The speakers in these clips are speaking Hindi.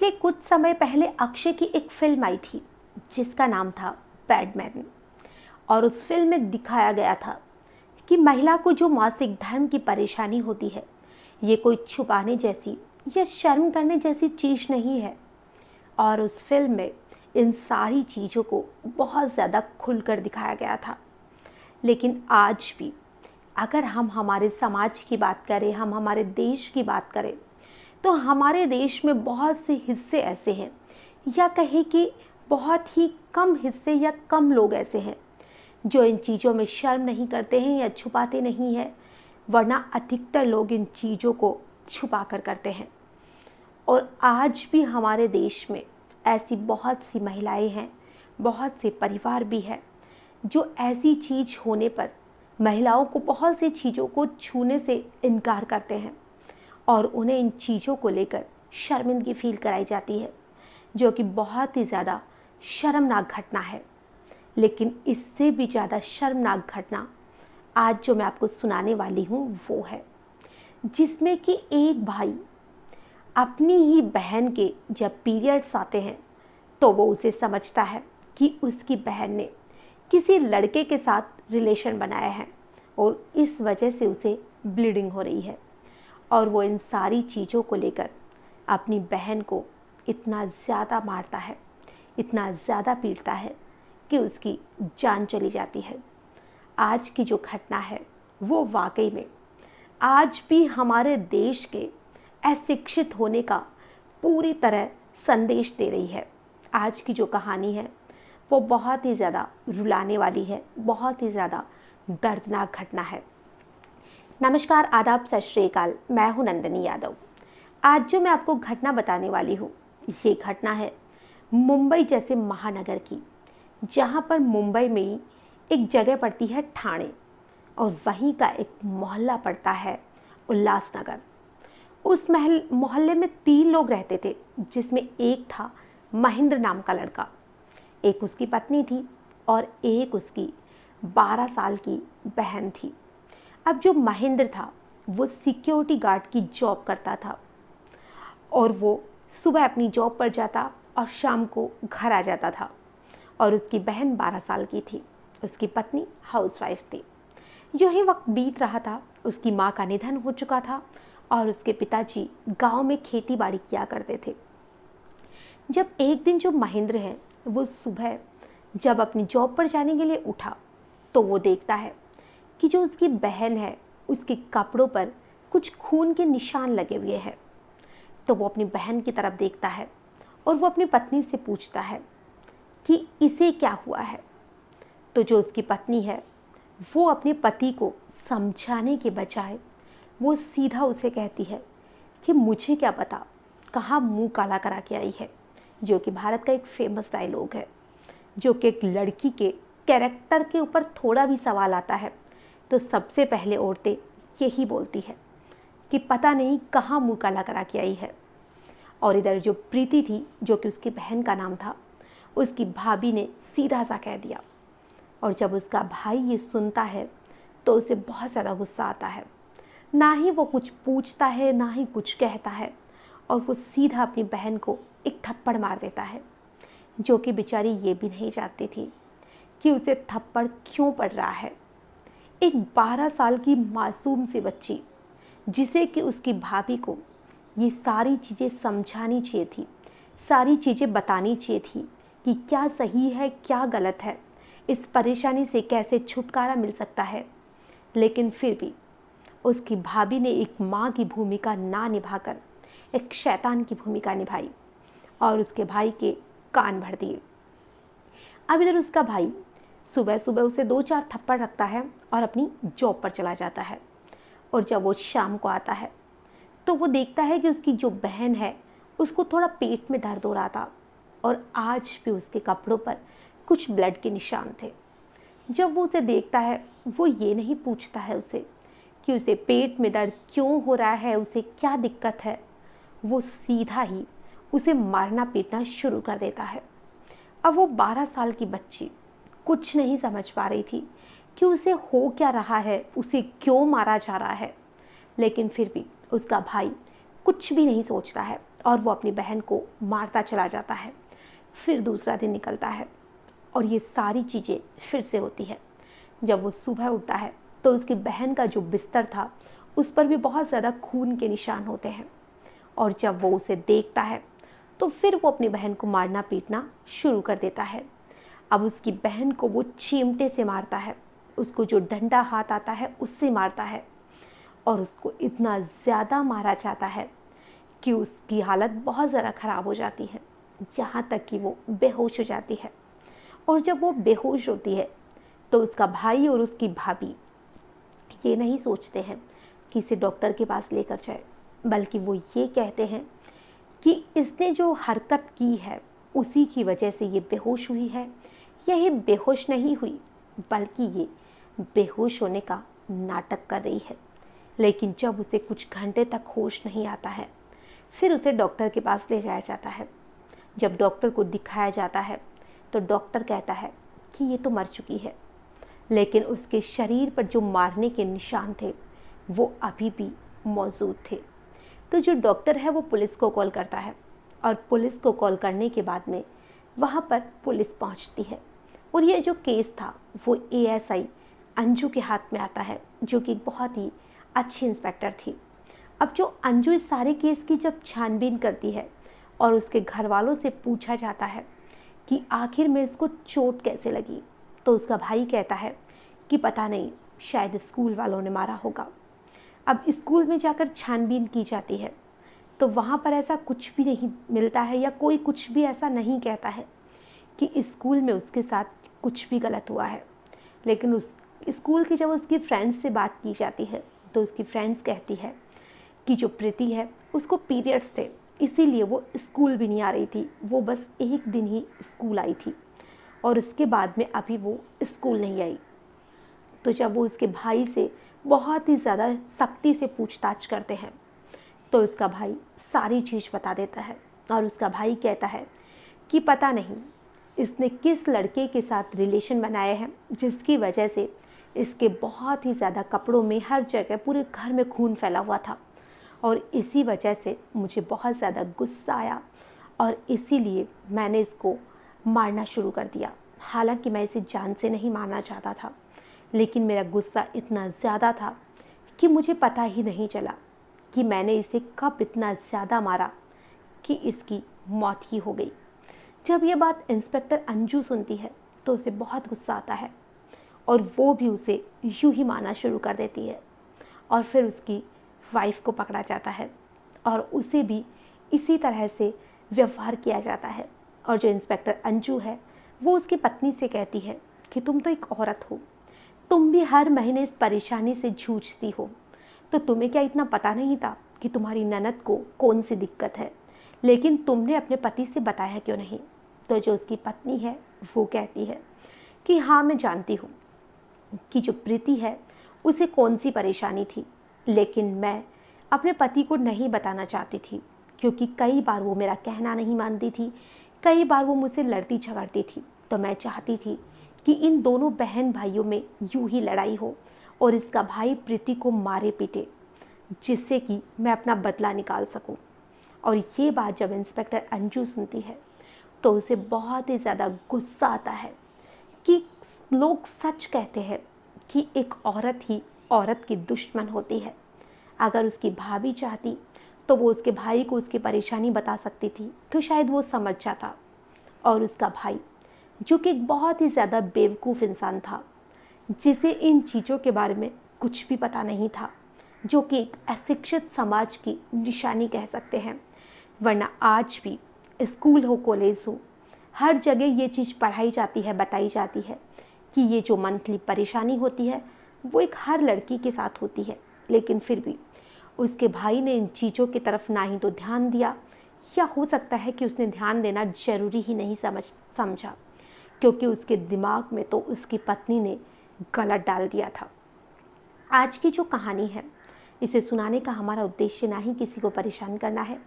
अभी कुछ समय पहले अक्षय की एक फिल्म आई थी जिसका नाम था पैडमैन। और उस फिल्म में दिखाया गया था कि महिला को जो मासिक धर्म की परेशानी होती है, ये कोई छुपाने जैसी या शर्म करने जैसी चीज़ नहीं है। और उस फिल्म में इन सारी चीज़ों को बहुत ज़्यादा खुलकर दिखाया गया था। लेकिन आज भी अगर हम हमारे समाज की बात करें, हम हमारे देश की बात करें, तो हमारे देश में बहुत से हिस्से ऐसे हैं, या कहें कि बहुत ही कम हिस्से या कम लोग ऐसे हैं जो इन चीज़ों में शर्म नहीं करते हैं या छुपाते नहीं हैं, वरना अधिकतर लोग इन चीज़ों को छुपा कर करते हैं। और आज भी हमारे देश में ऐसी बहुत सी महिलाएं हैं, बहुत से परिवार भी हैं जो ऐसी चीज़ होने पर महिलाओं को बहुत सी चीज़ों को छूने से इनकार करते हैं और उन्हें इन चीज़ों को लेकर शर्मिंदगी फील कराई जाती है, जो कि बहुत ही ज़्यादा शर्मनाक घटना है। लेकिन इससे भी ज़्यादा शर्मनाक घटना आज जो मैं आपको सुनाने वाली हूँ वो है, जिसमें कि एक भाई अपनी ही बहन के जब पीरियड्स आते हैं तो वो उसे समझता है कि उसकी बहन ने किसी लड़के के साथ रिलेशन बनाया है और इस वजह से उसे ब्लीडिंग हो रही है। और वो इन सारी चीज़ों को लेकर अपनी बहन को इतना ज़्यादा मारता है, इतना ज़्यादा पीटता है कि उसकी जान चली जाती है। आज की जो घटना है वो वाकई में आज भी हमारे देश के अशिक्षित होने का पूरी तरह संदेश दे रही है। आज की जो कहानी है वो बहुत ही ज़्यादा रुलाने वाली है, बहुत ही ज़्यादा दर्दनाक घटना है। नमस्कार, आदाब, सत श्री अकाल। मैं हूं नंदिनी यादव। आज जो मैं आपको घटना बताने वाली हूं, ये घटना है मुंबई जैसे महानगर की, जहां पर मुंबई में ही एक जगह पड़ती है ठाणे और वहीं का एक मोहल्ला पड़ता है उल्लासनगर। उस मोहल्ले में 3 लोग रहते थे, जिसमें एक था महेंद्र नाम का लड़का, एक उसकी पत्नी थी और एक उसकी 12 साल की बहन थी। अब जो महेंद्र था वो सिक्योरिटी गार्ड की जॉब करता था और वो सुबह अपनी जॉब पर जाता और शाम को घर आ जाता था। और उसकी बहन 12 साल की थी, उसकी पत्नी हाउसवाइफ थी। यूं ही वक्त बीत रहा था, उसकी माँ का निधन हो चुका था और उसके पिताजी गांव में खेती बाड़ी किया करते थे। जब एक दिन जो महेंद्र है वो सुबह जब अपनी जॉब पर जाने के लिए उठा तो वो देखता है कि जो उसकी बहन है उसके कपड़ों पर कुछ खून के निशान लगे हुए हैं। तो वो अपनी बहन की तरफ देखता है और वो अपनी पत्नी से पूछता है कि इसे क्या हुआ है। तो जो उसकी पत्नी है वो अपने पति को समझाने के बजाय वो सीधा उसे कहती है कि मुझे क्या पता कहाँ मुंह काला करा के आई है, जो कि भारत का एक फेमस डायलॉग है, जो कि एक लड़की के कैरेक्टर के ऊपर थोड़ा भी सवाल आता है तो सबसे पहले औरतें यही बोलती है कि पता नहीं कहाँ मुंह काला करा के आई है। और इधर जो प्रीति थी, जो कि उसकी बहन का नाम था, उसकी भाभी ने सीधा सा कह दिया। और जब उसका भाई ये सुनता है तो उसे बहुत ज़्यादा गुस्सा आता है। ना ही वो कुछ पूछता है, ना ही कुछ कहता है, और वो सीधा अपनी बहन को एक थप्पड़ मार देता है, जो कि बेचारी ये भी नहीं जानती थी कि उसे थप्पड़ क्यों पड़ रहा है। एक 12 साल की मासूम सी बच्ची, जिसे कि उसकी भाभी को ये सारी चीज़ें समझानी चाहिए थी, सारी चीज़ें बतानी चाहिए थी कि क्या सही है क्या गलत है, इस परेशानी से कैसे छुटकारा मिल सकता है। लेकिन फिर भी उसकी भाभी ने एक माँ की भूमिका ना निभाकर एक शैतान की भूमिका निभाई और उसके भाई के कान भर दिए। अब इधर उसका भाई सुबह सुबह उसे 2-4 थप्पड़ रखता है और अपनी जॉब पर चला जाता है। और जब वो शाम को आता है तो वो देखता है कि उसकी जो बहन है उसको थोड़ा पेट में दर्द हो रहा था और आज भी उसके कपड़ों पर कुछ ब्लड के निशान थे। जब वो उसे देखता है वो ये नहीं पूछता है उसे कि उसे पेट में दर्द क्यों हो रहा है, उसे क्या दिक्कत है, वो सीधा ही उसे मारना पीटना शुरू कर देता है। अब वो 12 साल की बच्ची कुछ नहीं समझ पा रही थी कि उसे हो क्या रहा है, उसे क्यों मारा जा रहा है। लेकिन फिर भी उसका भाई कुछ भी नहीं सोचता है और वो अपनी बहन को मारता चला जाता है। फिर दूसरा दिन निकलता है और ये सारी चीज़ें फिर से होती है। जब वो सुबह उठता है तो उसकी बहन का जो बिस्तर था उस पर भी बहुत ज़्यादा खून के निशान होते हैं, और जब वो उसे देखता है तो फिर वो अपनी बहन को मारना पीटना शुरू कर देता है। अब उसकी बहन को वो चिमटे से मारता है, उसको जो डंडा हाथ आता है उससे मारता है, और उसको इतना ज़्यादा मारा जाता है कि उसकी हालत बहुत ज़्यादा ख़राब हो जाती है, यहाँ तक कि वो बेहोश हो जाती है। और जब वो बेहोश होती है तो उसका भाई और उसकी भाभी ये नहीं सोचते हैं कि इसे डॉक्टर के पास लेकर जाए, बल्कि वो ये कहते हैं कि इसने जो हरकत की है उसी की वजह से ये बेहोश हुई है। यही बेहोश नहीं हुई, बल्कि ये बेहोश होने का नाटक कर रही है। लेकिन जब उसे कुछ घंटे तक होश नहीं आता है, फिर उसे डॉक्टर के पास ले जाया जाता है। जब डॉक्टर को दिखाया जाता है तो डॉक्टर कहता है कि ये तो मर चुकी है, लेकिन उसके शरीर पर जो मारने के निशान थे वो अभी भी मौजूद थे। तो जो डॉक्टर है वो पुलिस को कॉल करता है, और पुलिस को कॉल करने के बाद में वहाँ पर पुलिस पहुँचती है, और ये जो केस था वो एएसआई अंजू के हाथ में आता है, जो कि बहुत ही अच्छी इंस्पेक्टर थी। अब जो अंजू इस सारे केस की जब छानबीन करती है और उसके घर वालों से पूछा जाता है कि आखिर में इसको चोट कैसे लगी, तो उसका भाई कहता है कि पता नहीं, शायद स्कूल वालों ने मारा होगा। अब स्कूल में जाकर छानबीन की जाती है तो वहाँ पर ऐसा कुछ भी नहीं मिलता है, या कोई कुछ भी ऐसा नहीं कहता है कि स्कूल में उसके साथ कुछ भी गलत हुआ है। लेकिन उस स्कूल की जब उसकी फ्रेंड्स से बात की जाती है तो उसकी फ्रेंड्स कहती है कि जो प्रीति है उसको पीरियड्स थे, इसीलिए वो स्कूल भी नहीं आ रही थी, वो बस एक दिन ही स्कूल आई थी और उसके बाद में अभी वो स्कूल नहीं आई। तो जब वो उसके भाई से बहुत ही ज़्यादा सख्ती से पूछताछ करते हैं तो उसका भाई सारी चीज़ बता देता है, और उसका भाई कहता है कि पता नहीं इसने किस लड़के के साथ रिलेशन बनाए हैं जिसकी वजह से इसके बहुत ही ज़्यादा कपड़ों में हर जगह पूरे घर में खून फैला हुआ था, और इसी वजह से मुझे बहुत ज़्यादा गुस्सा आया और इसीलिए मैंने इसको मारना शुरू कर दिया। हालांकि मैं इसे जान से नहीं मारना चाहता था, लेकिन मेरा गुस्सा इतना ज़्यादा था कि मुझे पता ही नहीं चला कि मैंने इसे कब इतना ज़्यादा मारा कि इसकी मौत ही हो गई। जब ये बात इंस्पेक्टर अंजू सुनती है तो उसे बहुत गुस्सा आता है, और वो भी उसे यूं ही मारना शुरू कर देती है। और फिर उसकी वाइफ को पकड़ा जाता है और उसे भी इसी तरह से व्यवहार किया जाता है। और जो इंस्पेक्टर अंजू है वो उसकी पत्नी से कहती है कि तुम तो एक औरत हो, तुम भी हर महीने इस परेशानी से जूझती हो, तो तुम्हें क्या इतना पता नहीं था कि तुम्हारी ननद को कौन सी दिक्कत है, लेकिन तुमने अपने पति से बताया क्यों नहीं। तो जो उसकी पत्नी है वो कहती है कि हाँ, मैं जानती हूँ कि जो प्रीति है उसे कौन सी परेशानी थी, लेकिन मैं अपने पति को नहीं बताना चाहती थी, क्योंकि कई बार वो मेरा कहना नहीं मानती थी, कई बार वो मुझसे लड़ती झगड़ती थी। तो मैं चाहती थी कि इन दोनों बहन भाइयों में यूं ही लड़ाई हो और इसका भाई प्रीति को मारे पीटे, जिससे कि मैं अपना बदला निकाल सकूं। और ये बात जब इंस्पेक्टर अंजू सुनती है तो उसे बहुत ही ज़्यादा गुस्सा आता है कि लोग सच कहते हैं कि एक औरत ही औरत की दुश्मन होती है। अगर उसकी भाभी चाहती तो वो उसके भाई को उसकी परेशानी बता सकती थी, तो शायद वो समझ जाता। और उसका भाई, जो कि एक बहुत ही ज़्यादा बेवकूफ़ इंसान था, जिसे इन चीज़ों के बारे में कुछ भी पता नहीं था, जो कि एक अशिक्षित समाज की निशानी कह सकते हैं। वरना आज भी स्कूल हो, कॉलेज हो, हर जगह ये चीज़ पढ़ाई जाती है, बताई जाती है कि ये जो मंथली परेशानी होती है वो एक हर लड़की के साथ होती है। लेकिन फिर भी उसके भाई ने इन चीज़ों की तरफ ना ही तो ध्यान दिया, या हो सकता है कि उसने ध्यान देना ज़रूरी ही नहीं समझा, क्योंकि उसके दिमाग में तो उसकी पत्नी ने गलत डाल दिया था। आज की जो कहानी है, इसे सुनाने का हमारा उद्देश्य ना ही किसी को परेशान करना है,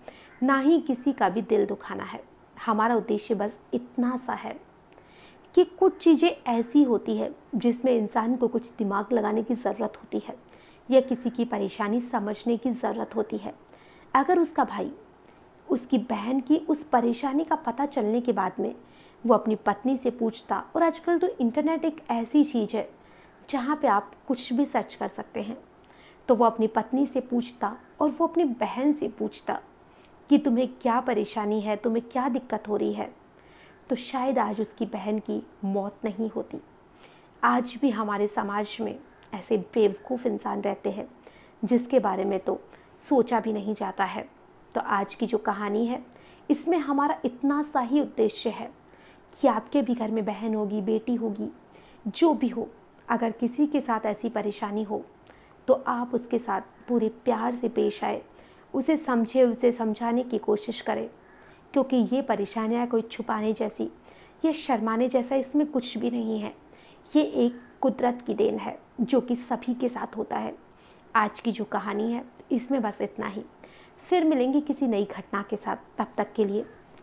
ना ही किसी का भी दिल दुखाना है। हमारा उद्देश्य बस इतना सा है कि कुछ चीज़ें ऐसी होती है जिसमें इंसान को कुछ दिमाग लगाने की ज़रूरत होती है, या किसी की परेशानी समझने की ज़रूरत होती है। अगर उसका भाई उसकी बहन की उस परेशानी का पता चलने के बाद में वो अपनी पत्नी से पूछता। और आजकल तो इंटरनेट एक ऐसी चीज़ है जहाँ पे आप कुछ भी सर्च कर सकते हैं। तो वो अपनी पत्नी से पूछता और वो अपनी बहन से पूछता कि तुम्हें क्या परेशानी है, तुम्हें क्या दिक्कत हो रही है। तो शायद आज उसकी बहन की मौत नहीं होती। आज भी हमारे समाज में ऐसे बेवकूफ़ इंसान रहते हैं जिसके बारे में तो सोचा भी नहीं जाता है। तो आज की जो कहानी है इसमें हमारा इतना सा ही उद्देश्य है कि आपके भी घर में बहन होगी, बेटी होगी, जो भी हो, अगर किसी के साथ ऐसी परेशानी हो तो आप उसके साथ पूरे प्यार से पेश आए, उसे समझे, उसे समझाने की कोशिश करें। क्योंकि ये परेशानियाँ कोई छुपाने जैसी या शर्माने जैसा इसमें कुछ भी नहीं है। ये एक कुदरत की देन है जो कि सभी के साथ होता है। आज की जो कहानी है इसमें बस इतना ही। फिर मिलेंगे किसी नई घटना के साथ। तब तक के लिए